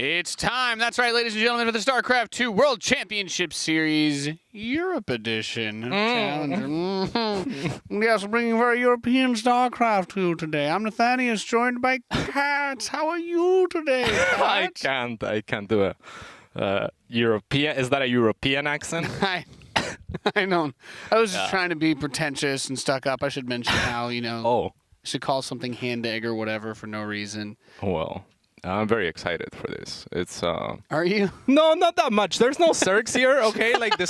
It's time. That's right, ladies and gentlemen, for the StarCraft 2 World Championship Series Europe Edition Challenger. Yes, we're bringing very European StarCraft 2 today. I'm Nathanius, joined by Kat. How are you today, Kat? I can't do a European. Is that a European accent? I know. I was just trying to be pretentious and stuck up. I should mention how, I should call something hand egg or whatever for no reason. Well, I'm very excited for this. It's Are you? No, not that much. There's no Zergs here, okay? Like this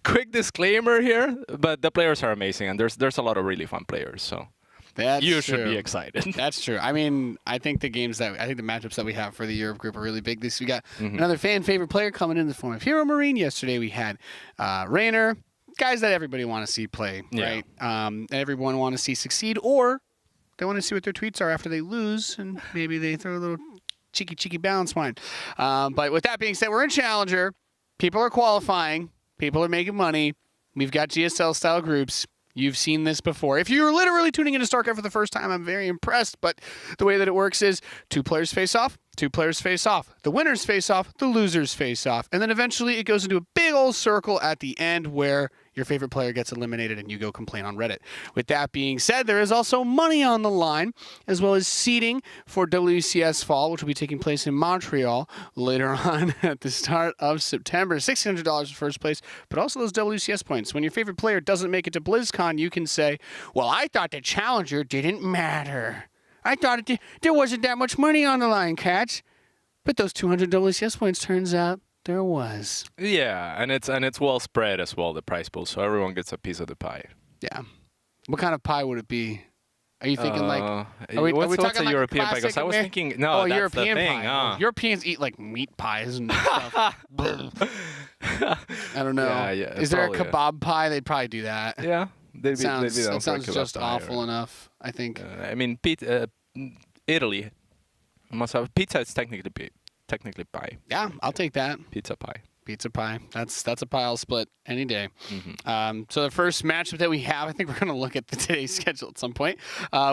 quick disclaimer here, but the players are amazing and there's a lot of really fun players, so you should be excited. That's true. I mean, I think the matchups that we have for the Europe group are really big. We got another fan favorite player coming in the form of HeroMarine. Yesterday we had Rainer, guys that everybody want to see play, right? Everyone want to see succeed, or they want to see what their tweets are after they lose, and maybe they throw a little cheeky balance wine. But with that being said, we're in Challenger. People are qualifying. People are making money. We've got GSL-style groups. You've seen this before. If you're literally tuning into StarCraft for the first time, I'm very impressed. But the way that it works is 2 players face off, 2 players face off. The winners face off, the losers face off. And then eventually it goes into a big old circle at the end where your favorite player gets eliminated and you go complain on Reddit. With that being said, there is also money on the line, as well as seeding for WCS Fall, which will be taking place in Montreal later on at the start of September. $1,600 for first place, but also those WCS points. When your favorite player doesn't make it to BlizzCon, you can say, well, I thought the Challenger didn't matter. I thought there wasn't that much money on the line, Catch. But those 200 WCS points, turns out there was. Yeah, and it's well spread as well, the prize pool, so everyone gets a piece of the pie. Yeah. What kind of pie would it be? Are you thinking are we what's talking a like European pie? Because I was thinking, no, that's European the thing. pie. Europeans eat like meat pies and stuff. I don't know. Yeah, is there a kebab pie? They'd probably do that. Yeah. That sounds just awful enough, I think. I mean, Italy must have pizza. It's technically pie. Yeah, I'll take that. Pizza pie. Pizza pie. That's a pie I'll split any day. So the first matchup that we have, I think we're going to look at today's schedule at some point.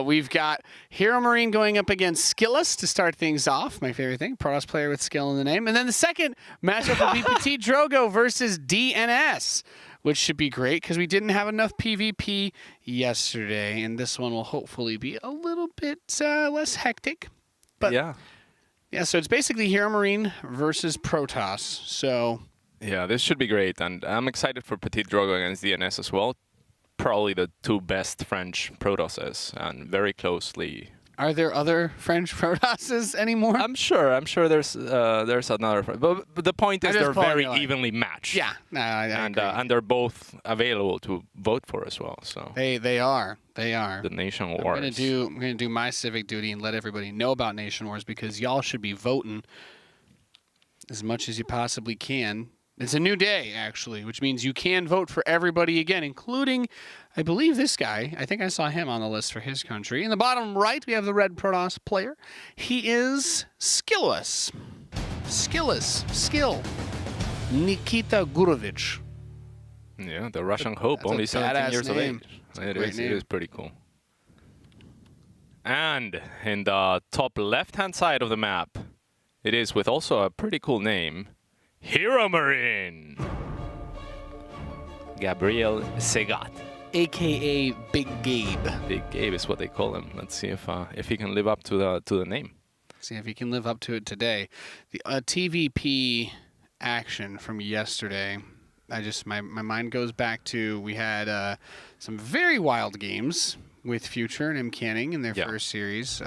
We've got HeroMarine going up against SKilllous to start things off. My favorite thing, Protoss player with skill in the name. And then the second matchup will be Petit Drogo versus DNS, which should be great because we didn't have enough PvP yesterday. And this one will hopefully be a little bit less hectic. But yeah, so it's basically HeroMarine versus Protoss. So yeah, this should be great, and I'm excited for Petit Drogo against DNS as well. Probably the 2 best French Protosses, and very closely. Are there other French Protosses anymore? I'm sure there's another, but the point is they're very evenly matched. Yeah, and they're both available to vote for as well. So they are. The Nation Wars. I'm gonna do my civic duty and let everybody know about Nation Wars, because y'all should be voting as much as you possibly can. It's a new day, actually, which means you can vote for everybody again, including, I believe, this guy. I think I saw him on the list for his country. In the bottom right, we have the red Protoss player. He is SKilllous. Skill. Nikita Gurovich. Yeah, the Russian Hope, only 17 years of age. It is pretty cool. And in the top left-hand side of the map, it is with also a pretty cool name, HeroMarine. Gabriel Segat. A.K.A. Big Gabe. Big Gabe is what they call him. Let's see if he can live up to the name. See if he can live up to it today. The TvP action from yesterday, my mind goes back to, we had some very wild games with Future and Canning in their first series.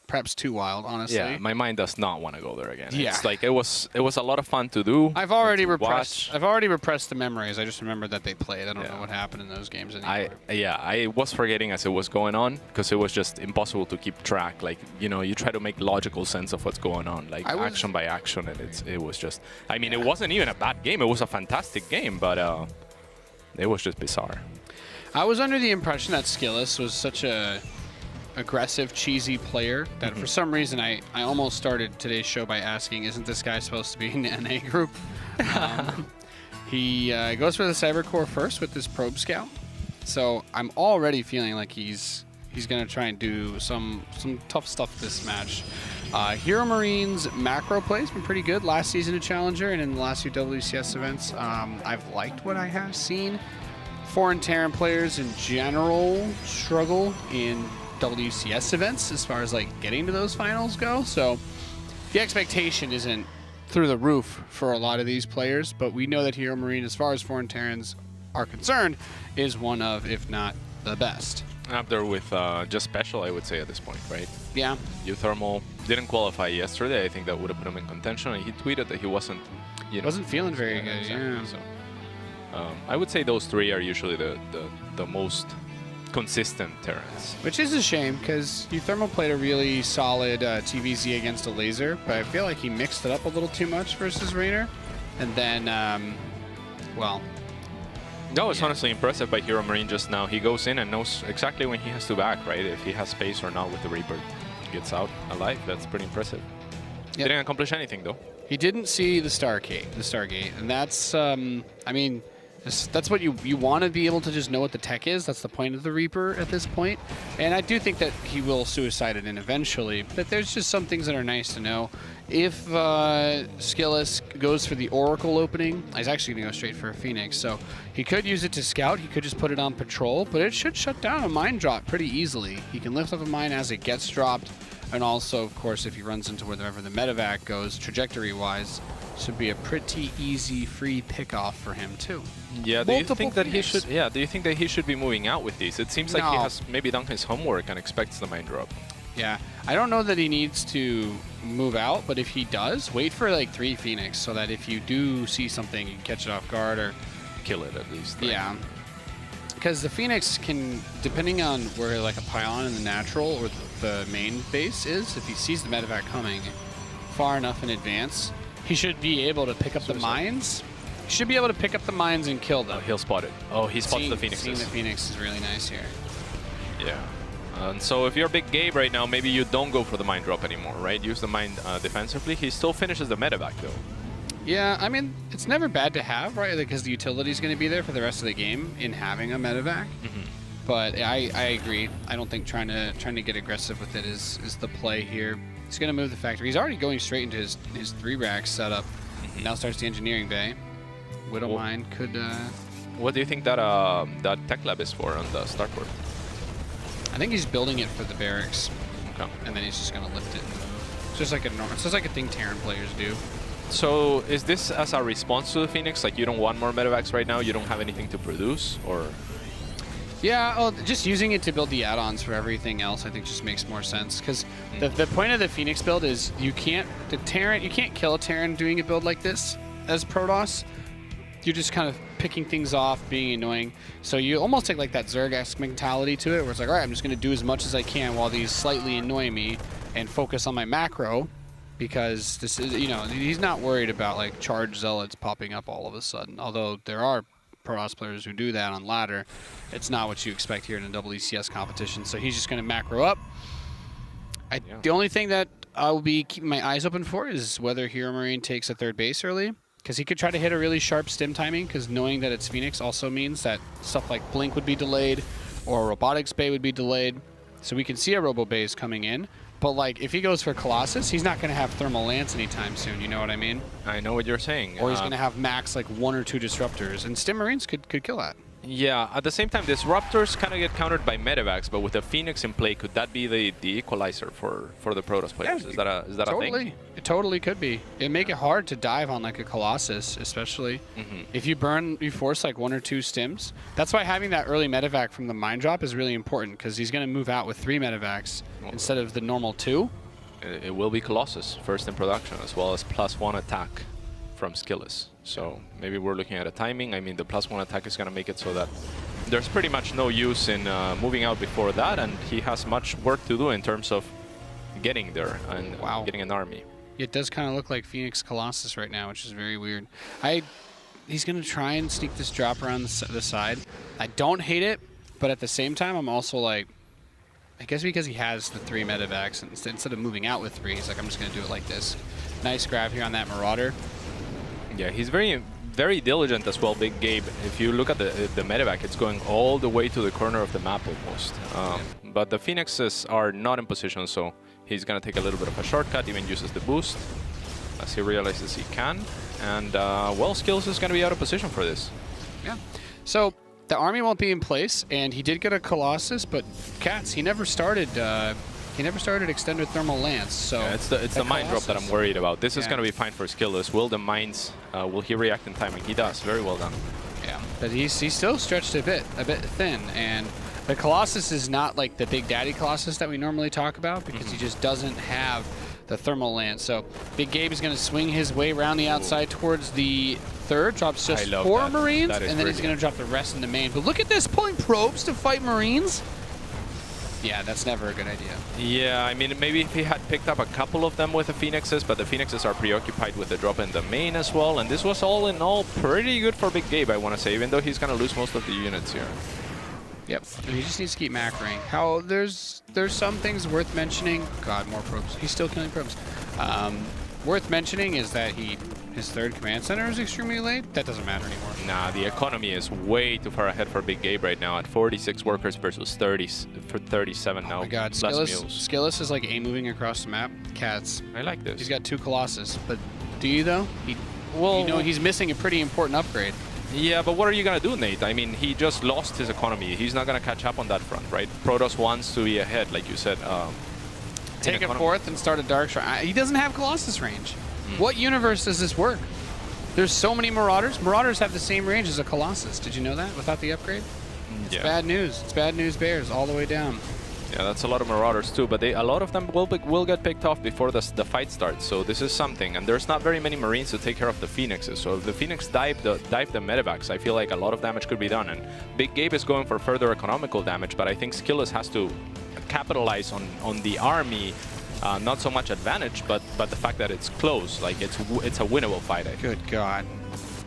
Perhaps too wild, honestly. Yeah, my mind does not want to go there again. Yeah. It's like it was a lot of fun to do. I've already repressed the memories. I just remember that they played. I don't know what happened in those games anymore. I was forgetting as it was going on, because it was just impossible to keep track. Like, you try to make logical sense of what's going on, like action by action, and it was just, I mean, it wasn't even a bad game. It was a fantastic game, but it was just bizarre. I was under the impression that SKilllous was such a aggressive, cheesy player that for some reason I almost started today's show by asking, isn't this guy supposed to be in the NA group? He goes for the Cyber Core first with this Probe Scout. So I'm already feeling like he's going to try and do some tough stuff this match. HeroMarine's macro play has been pretty good last season at Challenger and in the last few WCS events. I've liked what I have seen. Foreign Terran players in general struggle in WCS events as far as like getting to those finals go. So the expectation isn't through the roof for a lot of these players, but we know that HeroMarine, as far as Foreign Terrans are concerned, is one of, if not the best. Up there with just special, I would say, at this point, right? Yeah. Thermal didn't qualify yesterday. I think that would have put him in contention. And he tweeted that he wasn't, wasn't feeling very good. Exactly. Yeah. So, I would say those three are usually the most consistent Terrans. Which is a shame, because Thermal played a really solid TVZ against a laser, but I feel like he mixed it up a little too much versus Rainer. And then, well... No, it's honestly impressive by HeroMarine just now. He goes in and knows exactly when he has to back, right? If he has space or not with the Reaper. Gets out alive. That's pretty impressive. Yep. Didn't accomplish anything, though. He didn't see the Stargate, and that's, I mean, that's what you want to be able to just know what the tech is. That's the point of the Reaper at this point. And I do think that he will suicide it in eventually, but there's just some things that are nice to know. If SKilllous goes for the Oracle opening, he's actually going to go straight for a Phoenix. So he could use it to scout. He could just put it on patrol, but it should shut down a mine drop pretty easily. He can lift up a mine as it gets dropped. And also, of course, if he runs into wherever the medevac goes, trajectory-wise, should be a pretty easy free pickoff for him too. Yeah. Do you think that he should? Yeah. Do you think that he should be moving out with these? It seems like he has maybe done his homework and expects the mine drop. Yeah. I don't know that he needs to move out, but if he does, wait for like 3 Phoenix so that if you do see something, you can catch it off guard or kill it at least. Right? Yeah. Because the Phoenix can, depending on where like a pylon in the natural or the main base is, if he sees the medevac coming far enough in advance, he should be able to pick up the mines. He should be able to pick up the mines and kill them. Oh, he'll spot it. Oh, he spots the Phoenixes. Seeing the Phoenix is really nice here. Yeah. And so if you're Big Gabe right now, maybe you don't go for the mine drop anymore, right? Use the mine defensively. He still finishes the medevac, though. Yeah, I mean, it's never bad to have, right? Because the utility is going to be there for the rest of the game in having a medevac. But I agree. I don't think trying to get aggressive with it is the play here. He's going to move the factory. He's already going straight into his 3-rack setup. Now starts the engineering bay. Widow mine could... What do you think that that tech lab is for on the starport? I think he's building it for the barracks. Okay. And then he's just going to lift it. It's just like a thing Terran players do. So is this as a response to the Phoenix? Like you don't want more medevacs right now? You don't have anything to produce? Or... Yeah, just using it to build the add-ons for everything else, I think just makes more sense. Because the point of the Phoenix build is you can't kill a Terran doing a build like this as Protoss. You're just kind of picking things off, being annoying. So you almost take like that Zerg-esque mentality to it, where it's like, all right, I'm just going to do as much as I can while these slightly annoy me and focus on my macro. Because this is, he's not worried about like charge zealots popping up all of a sudden. Although there are Protoss players who do that on ladder, it's not what you expect here in a WCS competition. So he's just going to macro up. The only thing that I will be keeping my eyes open for is whether HeroMarine takes a 3rd base early. Because he could try to hit a really sharp stim timing, because knowing that it's Phoenix also means that stuff like Blink would be delayed, or Robotics Bay would be delayed. So we can see a Robo Base coming in. But like, if he goes for Colossus, he's not going to have Thermal Lance anytime soon, you know what I mean? I know what you're saying. Or he's going to have max like 1 or 2 Disruptors, and Stim Marines could kill that. Yeah, at the same time, Disruptors kind of get countered by medevacs, but with a Phoenix in play, could that be the equalizer for the Protoss players? Yeah, is that a thing? It totally could be. It'd make it hard to dive on like a Colossus, especially if you force like 1 or 2 stims. That's why having that early medevac from the mine drop is really important, because he's going to move out with 3 medevacs instead of the normal 2. It will be Colossus first in production, as well as +1 attack from SKilllous. So maybe we're looking at a timing. I mean, the +1 attack is going to make it so that there's pretty much no use in moving out before that, and he has much work to do in terms of getting there and getting an army. It does kind of look like Phoenix Colossus right now, which is very weird. He's going to try and sneak this drop around the side. I don't hate it, but at the same time, I'm also like, I guess because he has the 3 medevacs, and instead of moving out with 3, he's like, I'm just going to do it like this. Nice grab here on that Marauder. Yeah, he's very diligent as well, Big Gabe. If you look at the medevac, it's going all the way to the corner of the map almost. But the Phoenixes are not in position, so He's going to take a little bit of a shortcut, even uses the boost as he realizes he can. And, well, SKilllous is going to be out of position for this. Yeah. So the army won't be in place, and he did get a Colossus, but Cats, he never started extended thermal lance. So yeah, it's the mine drop that I'm worried about. This is going to be fine for SKilllous. Will the mines, will he react in time? And he does. Very well done. Yeah, but he's still stretched a bit thin, and the Colossus is not like the Big Daddy Colossus that we normally talk about because he just doesn't have the thermal lance. So Big Gabe is going to swing his way around the outside towards the third, drops just 4 Marines, and then he's going to drop the rest in the main. But look at this, pulling probes to fight Marines. Yeah, that's never a good idea. Yeah, I mean, maybe if he had picked up a couple of them with the Phoenixes, but the Phoenixes are preoccupied with the drop in the main as well, and this was all in all pretty good for Big Gabe, I want to say, even though he's going to lose most of the units here. Yep, he just needs to keep macroing. How there's some things worth mentioning. God, more probes. He's still killing probes. Worth mentioning is that his third command center is extremely late. That doesn't matter anymore. Nah, the economy is way too far ahead for Big Gabe right now at 46 workers versus 37 now. Oh my God, SKilllous is like moving across the map. Cats. I like this. He's got 2 Colossus, but do you though? Well, you know he's missing a pretty important upgrade. Yeah, but what are you going to do, Nate? I mean, he just lost his economy. He's not going to catch up on that front, right? Protoss wants to be ahead, like you said. Take a 4th and start a Dark Shrine. He doesn't have Colossus range. What universe does this work? There's so many Marauders. Marauders have the same range as a Colossus. Did you know that without the upgrade? It's bad news. It's bad news bears all the way down. Yeah, that's a lot of Marauders too, but a lot of them will get picked off before the fight starts. So this is something, and there's not very many Marines to take care of the Phoenixes. So if the Phoenix dive the medevacs, I feel like a lot of damage could be done. And Big Gabe is going for further economical damage, but I think SKilllous has to capitalize on the army. Not so much advantage, but the fact that it's close, like it's a winnable fight. I think. Good God,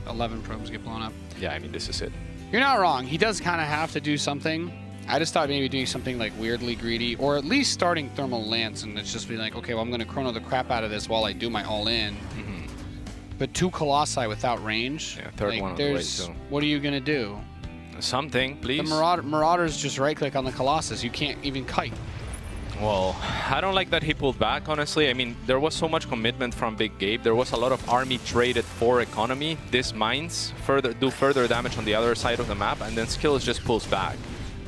11 probes get blown up. Yeah, I mean this is it. You're not wrong. He does kind of have to do something. I just thought maybe doing something like weirdly greedy, or at least starting thermal lance, and it's just be like, okay, well I'm going to chrono the crap out of this while I do my all in. But 2 Colossi without range. Yeah, third one on the way too. What are you going to do? Something, please. The Marauders just right click on the Colossus. You can't even kite. Well, I don't like that he pulled back, honestly. I mean, there was so much commitment from Big Gabe. There was a lot of army traded for economy. These mines do further damage on the other side of the map, and then SKilllous just pulls back.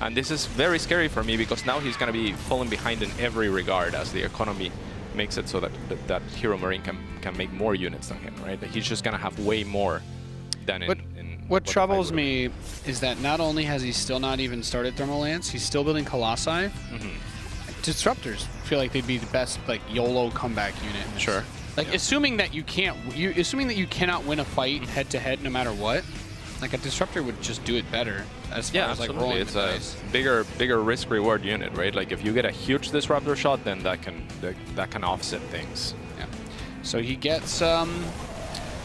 And this is very scary for me because now he's going to be falling behind in every regard as the economy makes it so that HeroMarine can make more units than him, right? He's just going to have way more than in what troubles me is that not only has he still not even started Thermal Lance, he's still building Colossi. Disruptors feel like they'd be the best like YOLO comeback unit. Sure. Like assuming that you cannot win a fight head to head no matter what. Like a disruptor would just do it better. As far as like rolling it's the a dice. bigger risk reward unit, right? Like if you get a huge disruptor shot, then that can offset things. Yeah. So he gets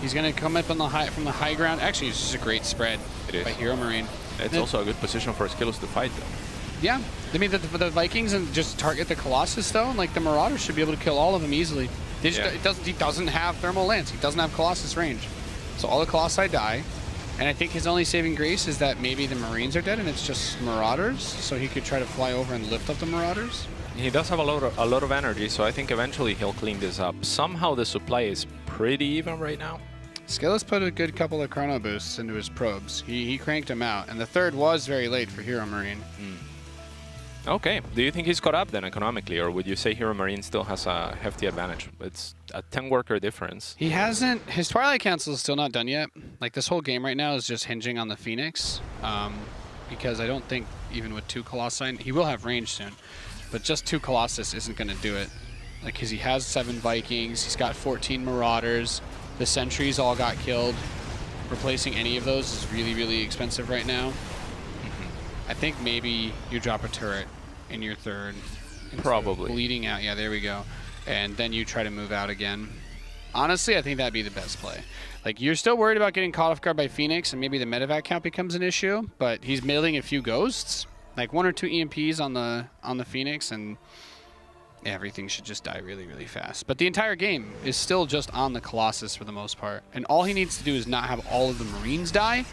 he's gonna come up on the from the high ground. Actually, it's just a great spread by HeroMarine. It's also a good position for SKilllous to fight though. Yeah, I mean the Vikings and just target the Colossus though, and like the Marauders should be able to kill all of them easily. He doesn't have Thermal Lance. He doesn't have Colossus range, so all the Colossi die. And I think his only saving grace is that maybe the Marines are dead and it's just Marauders, so he could try to fly over and lift up the Marauders. He does have a lot of energy, so I think eventually he'll clean this up. Somehow the supply is pretty even right now. SKilllous put a good couple of chrono boosts into his probes. He cranked them out, and the third was very late for HeroMarine. Okay, do you think he's caught up then economically, or would you say HeroMarine still has a hefty advantage? It's a 10 worker difference. He hasn't, his Twilight Council is still not done yet. Like this whole game right now is just hinging on the Phoenix, because I don't think even with 2 Colossi, he will have range soon, but just 2 Colossus isn't going to do it. Like, because he has 7 Vikings, he's got 14 Marauders, the Sentries all got killed. Replacing any of those is really, really expensive right now. I think maybe you drop a turret in your third. Probably. Bleeding out. Yeah, there we go. And then you try to move out again. Honestly, I think that'd be the best play. Like, you're still worried about getting caught off guard by Phoenix, and maybe the medevac count becomes an issue, but he's mailing a few ghosts. Like 1 or 2 EMPs on the Phoenix, and everything should just die really, really fast. But the entire game is still just on the Colossus for the most part. And all he needs to do is not have all of the Marines die.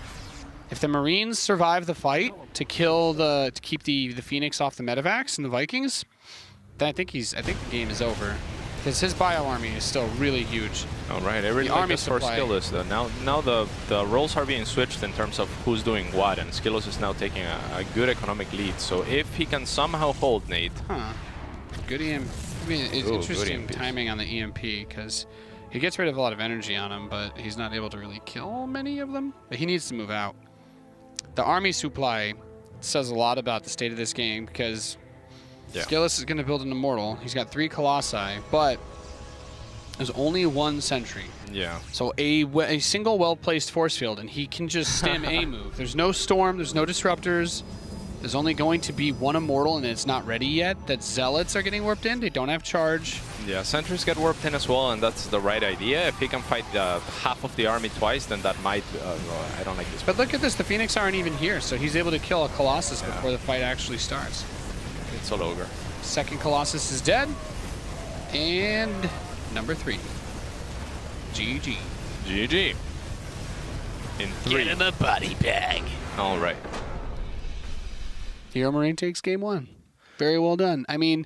If the Marines survive the fight to keep the Phoenix off the medevacs and the Vikings, I think the game is over. Because his bio army is still really huge. All right, I really like this for SKilllous. Now the roles are being switched in terms of who's doing what, and SKilllous is now taking a good economic lead. So if he can somehow hold Nate. Good EMP. I mean, it's interesting timing on the EMP, because he gets rid of a lot of energy on him, but he's not able to really kill many of them. But he needs to move out. The army supply says a lot about the state of this game, because SKilllous is going to build an Immortal. He's got 3 Colossi, but there's only 1 Sentry. Yeah. So a single well-placed force field, and he can just stem a move. There's no Storm, there's no Disruptors. There's only going to be 1 Immortal, and it's not ready yet. That Zealots are getting warped in. They don't have charge. Yeah, Sentries get warped in as well, and that's the right idea. If he can fight half of the army twice, then that might... I don't like this. But look at this. The Phoenix aren't even here, so he's able to kill a Colossus before the fight actually starts. It's all over. Second Colossus is dead. And number 3. GG. GG. In 3. Get him a body bag. All right. HeroMarine takes game 1. Very well done. I mean,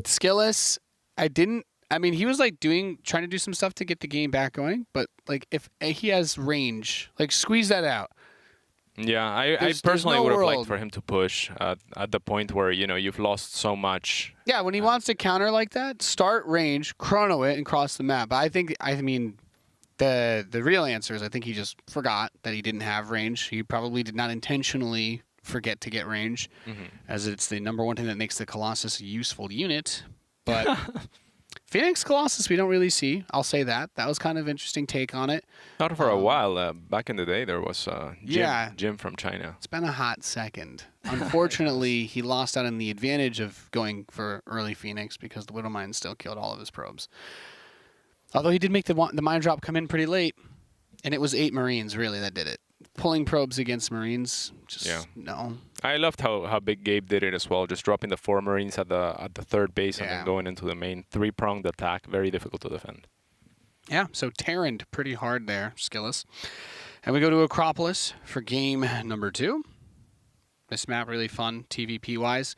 SKilllous, he was like trying to do some stuff to get the game back going, but like if he has range, like squeeze that out. Yeah, I personally would have liked for him to push at the point where, you know, you've lost so much. Yeah, when he wants to counter like that, start range, chrono it, and cross the map. But I mean, the real answer is I think he just forgot that he didn't have range. He probably did not intentionally forget to get range, as it's the #1 thing that makes the Colossus a useful unit. But Phoenix Colossus we don't really see. I'll say that. That was kind of interesting take on it. Not for a while. Back in the day, there was Jim from China. It's been a hot second. Unfortunately, he lost out on the advantage of going for early Phoenix because the Widow Mine still killed all of his probes. Although he did make the mine drop come in pretty late, and it was 8 Marines really that did it. Pulling probes against Marines, no. I loved how Big Gabe did it as well, just dropping the 4 Marines at the 3rd base and then going into the main 3-pronged attack. Very difficult to defend. Yeah, so Terraned pretty hard there, SKilllous. And we go to Acropolis for game number 2. This map really fun, TvP-wise.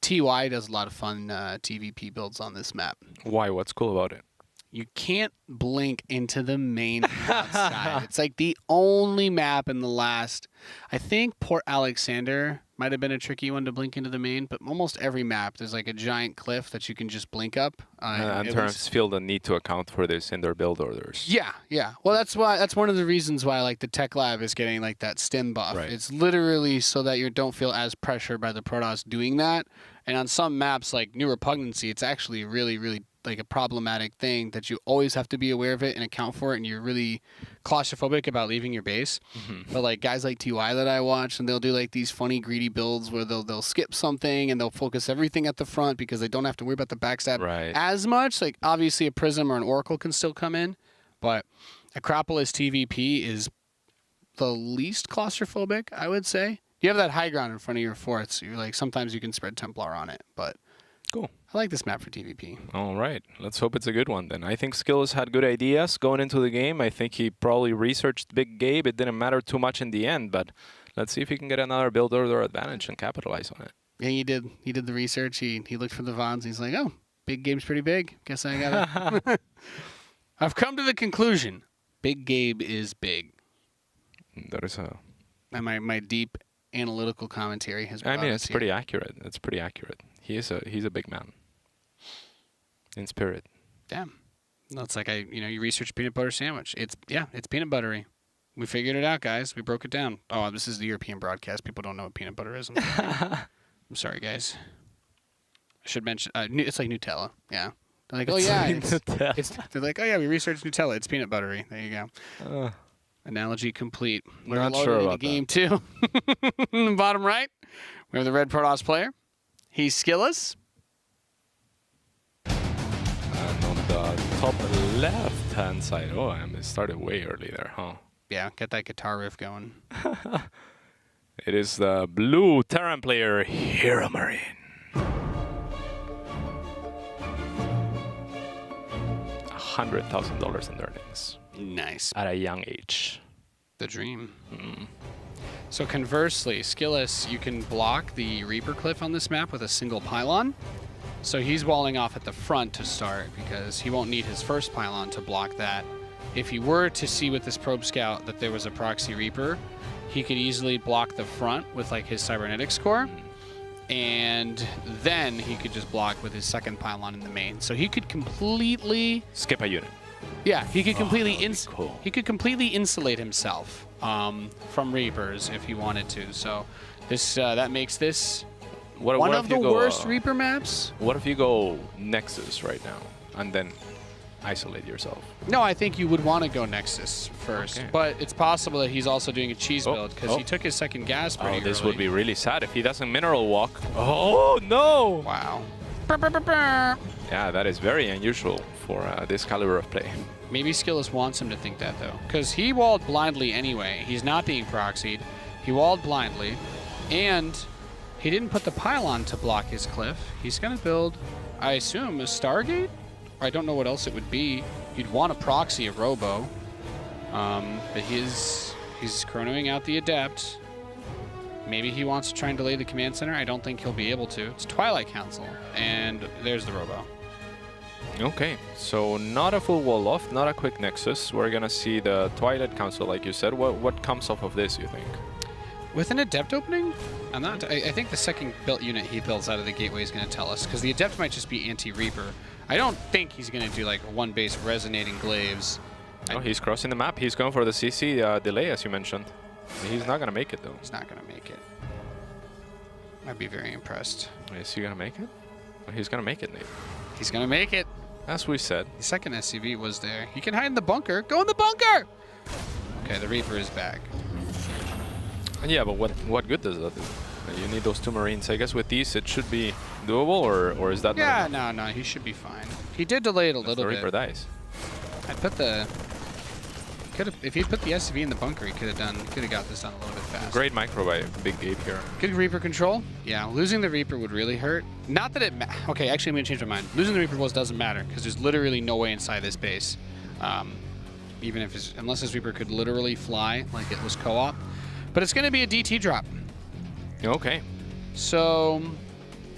TY does a lot of fun TvP builds on this map. Why? What's cool about it? You can't blink into the main outside. It's like the only map in the last... I think Port Alexander might have been a tricky one to blink into the main, but almost every map, there's like a giant cliff that you can just blink up. And terms feel the need to account for this in their build orders. Yeah. Well, that's one of the reasons why like the Tech Lab is getting like that stim buff. Right. It's literally so that you don't feel as pressured by the Protoss doing that. And on some maps like New Repugnancy, it's actually really, really like a problematic thing that you always have to be aware of it and account for it, and you're really claustrophobic about leaving your base. But like guys like TY that I watch, and they'll do like these funny greedy builds where they'll skip something and they'll focus everything at the front because they don't have to worry about the backstab as much. Like obviously a Prism or an Oracle can still come in, but Acropolis TvP is the least claustrophobic, I would say. You have that high ground in front of your forts. You're like, sometimes you can spread Templar on it, but cool. I like this map for TvP. All right. Let's hope it's a good one then. I think SKilllous had good ideas going into the game. I think he probably researched Big Gabe. It didn't matter too much in the end, but let's see if he can get another build order advantage and capitalize on it. Yeah, he did. He did the research. He looked for the Vons. He's like, oh, Big Gabe's pretty big. Guess I got it. I've come to the conclusion. Big Gabe is big. That is a... And my deep analytical commentary has brought it's pretty accurate. It's pretty accurate. He's a big man. In spirit. Damn. No, it's like you research peanut butter sandwich. It's peanut buttery. We figured it out, guys. We broke it down. Oh, this is the European broadcast. People don't know what peanut butter is. I'm sorry, guys. I should mention it's like Nutella. Yeah. They're like, they're like, oh yeah, we researched Nutella. It's peanut buttery. There you go. Analogy complete. We're not sure about game 2. Bottom right, we have the red Protoss player. He's SKilllous. And on the top left-hand side, I started way early there, huh? Yeah, get that guitar riff going. It is the blue Terran player, HeroMarine. $100,000 in earnings. Nice. At a young age. The dream. So conversely, SKilllous, you can block the Reaper Cliff on this map with a single pylon. So he's walling off at the front to start because he won't need his first pylon to block that. If he were to see with this probe scout that there was a proxy Reaper, he could easily block the front with like his cybernetics core, and then he could just block with his second pylon in the main. So he could completely skip a unit. Yeah, he could completely cool. he could completely insulate himself from Reapers if he wanted to. So this that makes this one of the worst Reaper maps. What if you go Nexus right now and then isolate yourself? No, I think you would want to go Nexus first, but it's possible that he's also doing a cheese build because he took his second gas pretty this early. would be really sad if he doesn't mineral walk. Oh no! Wow. Yeah, that is very unusual for this caliber of play. Maybe SKilllous wants him to think that though, because he walled blindly anyway. He's not being proxied. He walled blindly, and he didn't put the pylon to block his cliff. He's gonna build, I assume, a Stargate? I don't know what else it would be. You'd want to proxy a Robo, but he's chronoing out the Adept. Maybe he wants to try and delay the command center. I don't think he'll be able to. It's Twilight Council, and there's the Robo. Okay, so not a full wall off, not a quick Nexus. We're gonna see the Twilight Council, like you said. What comes off of this, you think? With an Adept opening? I think the second built unit he builds out of the gateway is going to tell us, because the Adept might just be anti-Reaper. I don't think he's going to do like one base resonating glaives. Oh, he's crossing the map. He's going for the CC delay, as you mentioned. He's not going to make it, though. He's not going to make it. I'd be very impressed. Is he going to make it? Oh, he's going to make it, Nate. He's going to make it. As we said. The second SCV was there. He can hide in the bunker. Go in the bunker! Okay, the Reaper is back. Yeah, but what good does that do? You need those 2 Marines. I guess with these it should be doable, or is that not? Yeah, no, he should be fine. He did delay it a little bit. The Reaper dies. I'd put the... If he'd put the SCV in the bunker, he could have got this done a little bit faster. Great micro by Big Gabe here. Good Reaper control. Yeah, losing the Reaper would really hurt. Not that it... Okay, actually, I'm going to change my mind. Losing the Reaper doesn't matter, because there's literally no way inside this base. Even if unless his Reaper could literally fly, like it was co-op. But it's going to be a DT drop. Okay. So,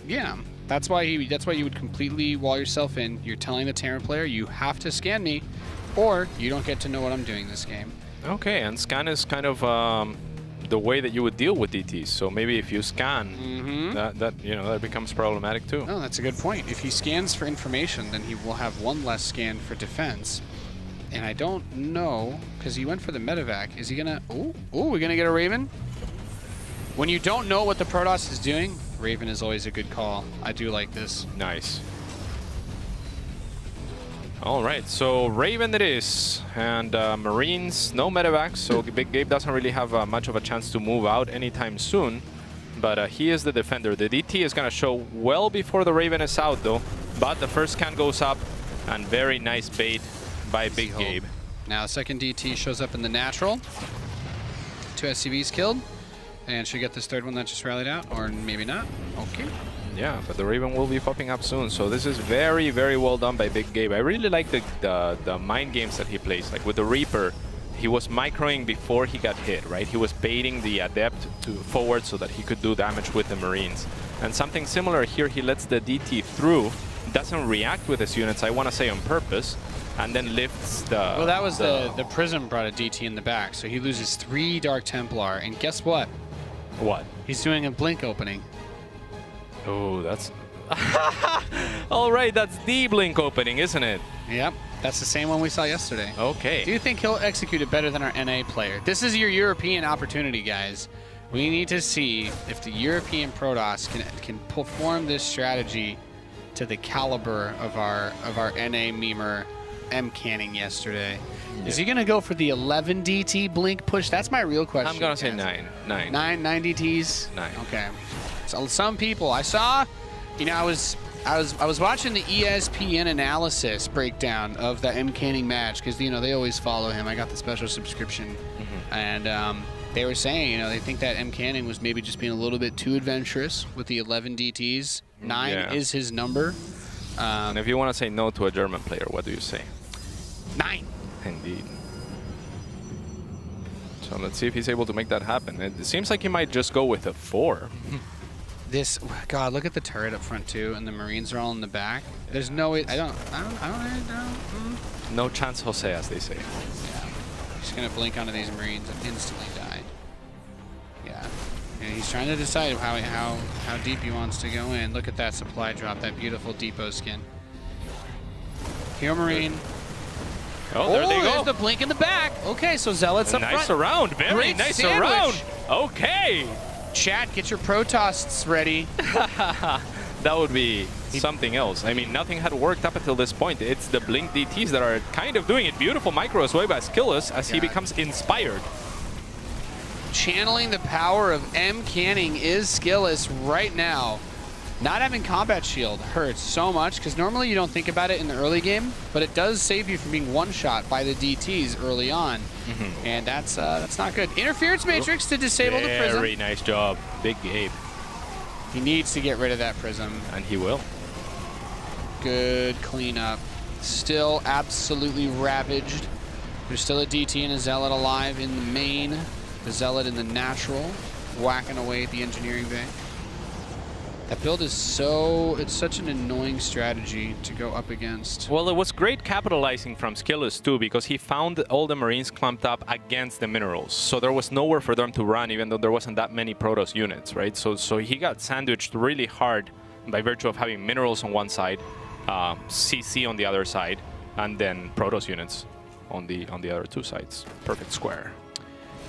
yeah, that's why you would completely wall yourself in. You're telling the Terran player, you have to scan me, or you don't get to know what I'm doing this game. Okay, and scan is kind of the way that you would deal with DTs. So maybe if you scan, that becomes problematic too. Oh, that's a good point. If he scans for information, then he will have one less scan for defense. And I don't know, because he went for the medevac. Is he gonna... Ooh, we're gonna get a Raven? When you don't know what the Protoss is doing, Raven is always a good call. I do like this. Nice. All right, so Raven it is. And Marines, no medevacs, so Big Gabe doesn't really have much of a chance to move out anytime soon. But he is the defender. The DT is gonna show well before the Raven is out, though. But the first scan goes up, and very nice bait by Big Gabe. Now the second DT shows up in the natural. 2 SCVs killed. And should we get this third one that just rallied out? Or maybe not. Okay. Yeah, but the Raven will be popping up soon. So this is very, very well done by Big Gabe. I really like the mind games that he plays. Like with the Reaper, he was microing before he got hit, right? He was baiting the Adept to forward so that he could do damage with the Marines. And something similar here, he lets the DT through, doesn't react with his units, I want to say on purpose, and then lifts the... Well, that was the Prism brought a DT in the back, so he loses 3 Dark Templar, and guess what? What? He's doing a blink opening. Oh, that's... All right, that's the blink opening, isn't it? Yep, that's the same one we saw yesterday. Okay. Do you think he'll execute it better than our NA player? This is your European opportunity, guys. We need to see if the European Protoss can perform this strategy to the caliber of our NA memer M-canning yesterday. Yeah. Is he going to go for the 11 DT blink push? That's my real question. I'm going to say 9. 9 DTs? 9. Okay. So some people I saw, you know, I was watching the ESPN analysis breakdown of the M-canning match because, you know, they always follow him. I got the special subscription. And they were saying, you know, they think that M-canning was maybe just being a little bit too adventurous with the 11 DTs. 9 is his number. And if you want to say no to a German player, what do you say? 9. Indeed. So let's see if he's able to make that happen. It seems like he might just go with a 4. This, God, look at the turret up front too, and the Marines are all in the back. There's no way. I don't. No chance, Jose, as they say. Yeah. He's gonna blink onto these Marines and instantly die. Yeah. And he's trying to decide how deep he wants to go in. Look at that supply drop, that beautiful depot skin. HeroMarine. Oh, there they go. There's the blink in the back. Okay, so Zealots up nice front. Around, very Great nice sandwich. around. Okay. Chat, get your Protoss ready. That would be something else. I mean, nothing had worked up until this point. It's the Blink DTs that are kind of doing it. Beautiful micro as well by SKilllous as he becomes inspired. Channeling the power of M Canning is SKilllous right now. Not having combat shield hurts so much because normally you don't think about it in the early game, but it does save you from being one-shot by the DTs early on, and that's not good. Interference Matrix to disable the prism. Very nice job, Big Gabe. He needs to get rid of that prism. And he will. Good cleanup. Still absolutely ravaged. There's still a DT and a Zealot alive in the main. The Zealot in the natural, whacking away at the engineering bay. That build is it's such an annoying strategy to go up against. Well, it was great capitalizing from SKilllous too, because he found all the Marines clumped up against the minerals. So there was nowhere for them to run, even though there wasn't that many Protoss units, right? So he got sandwiched really hard by virtue of having minerals on one side, CC on the other side, and then Protoss units on the other two sides. Perfect square.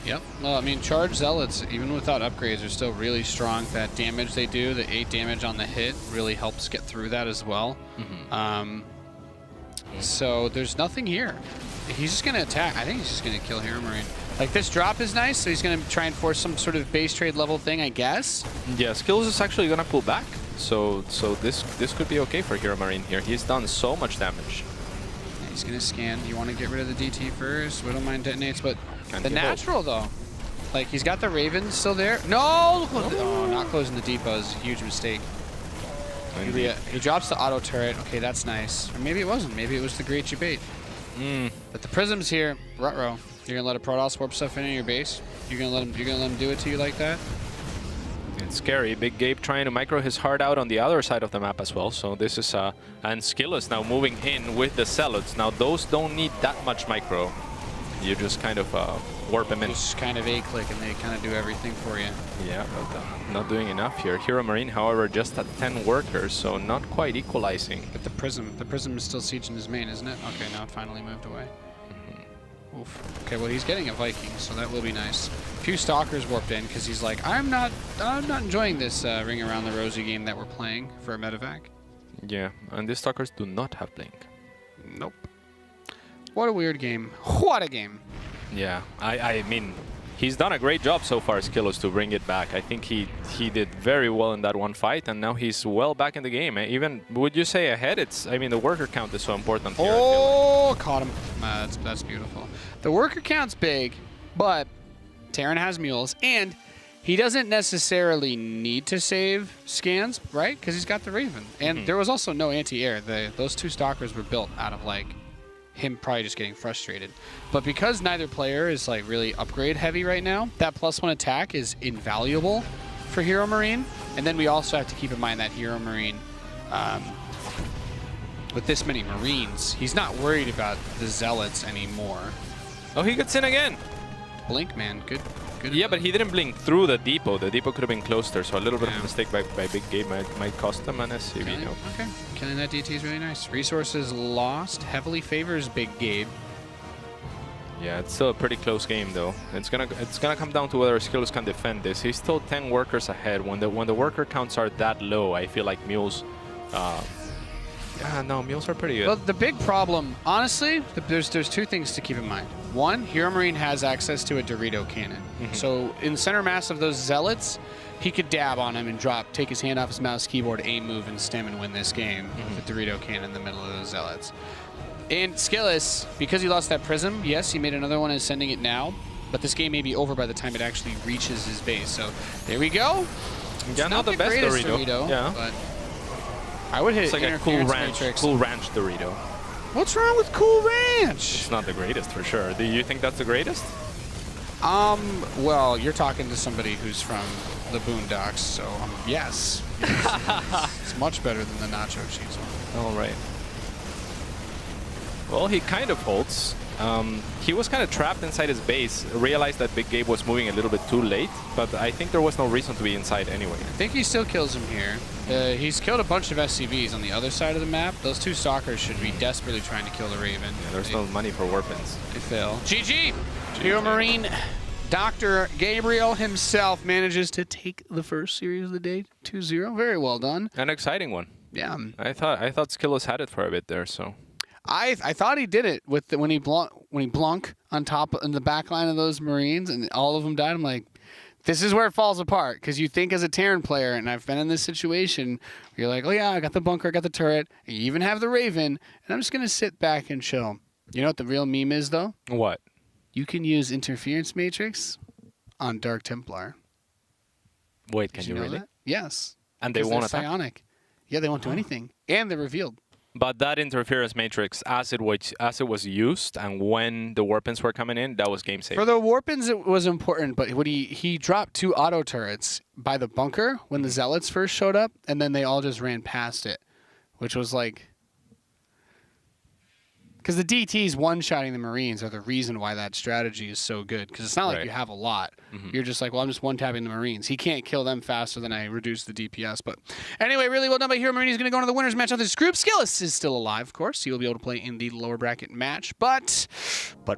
Yep. Well, I mean, charged Zealots, even without upgrades, are still really strong. That damage they do, the 8 damage on the hit, really helps get through that as well. So there's nothing here. He's just going to attack. I think he's just going to kill HeroMarine. Like, this drop is nice, so he's going to try and force some sort of base trade level thing, I guess. Yeah, SKilllous is actually going to pull back. So this could be okay for HeroMarine here. He's done so much damage. Yeah, he's going to scan. You want to get rid of the DT first? We don't mind detonates, but the natural, though. Like, he's got the Raven still there. No! Oh, not closing the depot is a huge mistake. He drops the auto turret. Okay, that's nice. Or maybe it wasn't. Maybe it was the Great Debate. But the Prism's here. Ruh-roh. You're gonna let a Protoss warp stuff into your base? You're gonna let him do it to you like that? It's scary. Big Gabe trying to micro his heart out on the other side of the map as well. So this is and SKilllous now moving in with the Zealots. Now those don't need that much micro. You just kind of warp them in. Just kind of A-click and they kind of do everything for you. Yeah, but not doing enough here. HeroMarine, however, just at 10 workers, so not quite equalizing. But the prism is still sieging his main, isn't it? Okay, now it finally moved away. Oof. Okay, well he's getting a Viking, so that will be nice. A few Stalkers warped in because he's like, I'm not enjoying this Ring Around the Rosie game that we're playing for a medevac. Yeah, and these Stalkers do not have blink. Nope. What a weird game. What a game. Yeah, I mean, he's done a great job so far, SKilllous, to bring it back. I think he did very well in that one fight, and now he's well back in the game. Even, would you say ahead? I mean, the worker count is so important here. Oh, caught him. That's beautiful. The worker count's big, but Terran has mules, and he doesn't necessarily need to save scans, right? Because he's got the Raven. And there was also no anti-air. Those two Stalkers were built out of, like, him probably just getting frustrated. But because neither player is like really upgrade heavy right now, that +1 attack is invaluable for HeroMarine. And then we also have to keep in mind that HeroMarine, with this many Marines, he's not worried about the Zealots anymore. Oh, he gets in again. Blink, man. Good. Yeah, but he didn't blink through the depot. The depot could have been closer, so a little bit of a mistake by Big Gabe might cost him an SCV. Okay, killing that DT is really nice. Resources lost heavily favors Big Gabe. Yeah, it's still a pretty close game though. It's gonna come down to whether SKilllous can defend this. He's still 10 workers ahead. When the worker counts are that low, I feel like mules. Yeah, no, mules are pretty good. Well, the big problem, honestly, there's two things to keep in mind. One, HeroMarine has access to a Dorito cannon. So in the center mass of those Zealots, he could dab on him and take his hand off his mouse keyboard, aim, move, and stem and win this game with the Dorito cannon in the middle of those Zealots. And SKilllous, because he lost that prism, yes, he made another one and is sending it now, but this game may be over by the time it actually reaches his base. So there we go. Yeah, not the best Dorito. Yeah. But I would hit it's like a cool ranch Dorito. What's wrong with Cool Ranch? It's not the greatest for sure. Do you think that's the greatest? Well, you're talking to somebody who's from the Boondocks, so yes. It's much better than the nacho cheese one. All right. Well, he kind of holds. He was kind of trapped inside his base, realized that Big Gabe was moving a little bit too late, but I think there was no reason to be inside anyway. I think he still kills him here. He's killed a bunch of SCVs on the other side of the map. Those two stalkers should be desperately trying to kill the Raven. Yeah, there's no money for weapons. They fail. GG! HeroMarine Dr. Gabriel himself manages to take the first series of the day 2-0. Very well done. An exciting one. Yeah. I thought SKilllous had it for a bit there, so. I thought he did it with when he blunk on top in the back line of those Marines and all of them died. I'm like, this is where it falls apart, because you think as a Terran player, and I've been in this situation, where you're like, oh yeah, I got the bunker, I got the turret, and you even have the Raven, and I'm just gonna sit back and chill. You know what the real meme is though? What? You can use interference matrix on Dark Templar. Wait, can you know really? That? Yes. And they won't attack? Psionic. Yeah, they won't do anything, and they're revealed. But that interference matrix, as it was used, and when the warpins were coming in, that was game safe. For the warpins, it was important, but when he dropped 2 auto turrets by the bunker when the Zealots first showed up, and then they all just ran past it, which was like... Because the DTs one-shotting the Marines are the reason why that strategy is so good. Because it's not like you have a lot. You're just like, well, I'm just one-tapping the Marines. He can't kill them faster than I reduce the DPS. But anyway, really well done by HeroMarine. He's going to go into the winner's match of this group. SKilllous is still alive, of course. He will be able to play in the lower bracket match. But we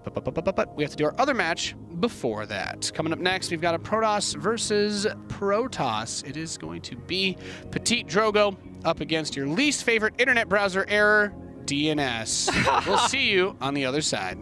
have to do our other match before that. Coming up next, we've got a Protoss versus Protoss. It is going to be Petite Drogo up against your least favorite internet browser error, DNS. We'll see you on the other side.